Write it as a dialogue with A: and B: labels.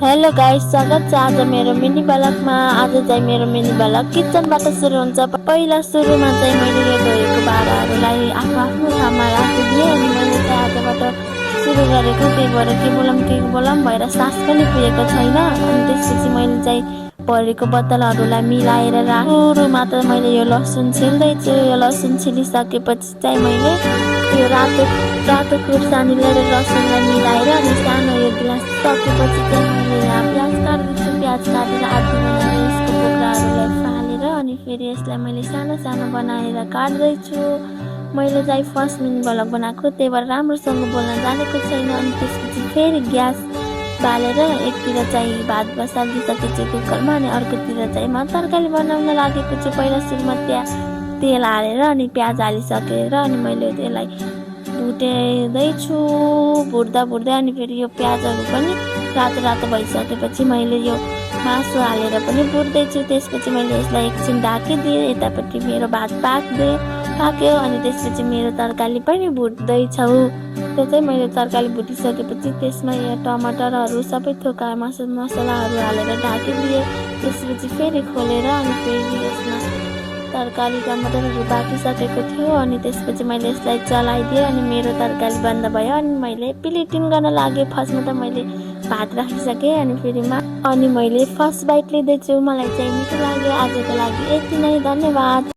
A: Hello guys, स्वागत छ आज मेरो मिनी ब्लगमा। आज चाहिँ मेरो मिनी ब्लग किचनबाट सुरु हुन्छ। पहिला सुरुमा चाहिँ मैले यो धोएको भाँडाहरूलाई आफ्नो ठाउँमा राखिदिएँ अनि मैले चाहिँ आजबाट सुरु गरेको। त्यही भएर के बोलम भएर सास पनि पुगेको छैन। अनि त्यसपछि मैले चाहिँ भरेको बोतलहरूलाई मिलाएर सुरुमा त मैले यो लसुन छिल्दैछु। यो लसुन छिलिसकेपछि चाहिँ मैले यो रातो खुर्सानीलाई र लसुनलाई मिलाएर अनि सानो यो गिलास सकेपछि चाहिँ मैले यहाँ प्याज काट्दैछु। प्याज काटेर आदि बनाएर यसको बोक्राहरूलाई फालेर अनि फेरि यसलाई मैले सानो सानो बनाएर काट्दैछु। मैले चाहिँ फर्स्ट मिनी ब्लग बनाएको, त्यही भएर राम्रोसँग बोल्न जानेको छैन। अनि त्यसपछि फेरि ग्यास बालेर एकतिर चाहिँ भात बसालिदिइसकेछु कुकरमा अनि अर्कोतिर चाहिँ म तरकारी बनाउन लागेको छु। पहिला सुरुमा तेल हालेर अनि प्याज हालिसकेर अनि मैले त्यसलाई भुट्दैछु। भुट्दै अनि फेरि यो प्याजहरू पनि रातो भइसकेपछि मैले यो मासु हालेर पनि भुट्दैछु। त्यसपछि मैले यसलाई एकछिन ढाकिदिएँ। यतापट्टि मेरो भात पाक्यो अनि त्यसपछि मेरो तरकारी पनि भुट्दैछौ। त्यो चाहिँ मैले तरकारी भुटिसकेपछि त्यसमा यो टमाटरहरू सबै थोका मसलाहरू हालेर ढाकिदिएँ। त्यसपछि फेरि खोलेर अनि फेरि यसमा तरकारी टमाटरहरू पाकिसकेको थियो अनि त्यसपछि मैले यसलाई चलाइदिएँ अनि मेरो तरकारी बन्द भयो। अनि मैले प्लेटिङ गर्न लागेँ। फर्स्टमा त मैले भात राखिसकेँ अनि मैले फर्स्ट बाइट लिँदैछु। मलाई चाहिँ मिठो लाग्यो। आजको लागि यति नै, धन्यवाद।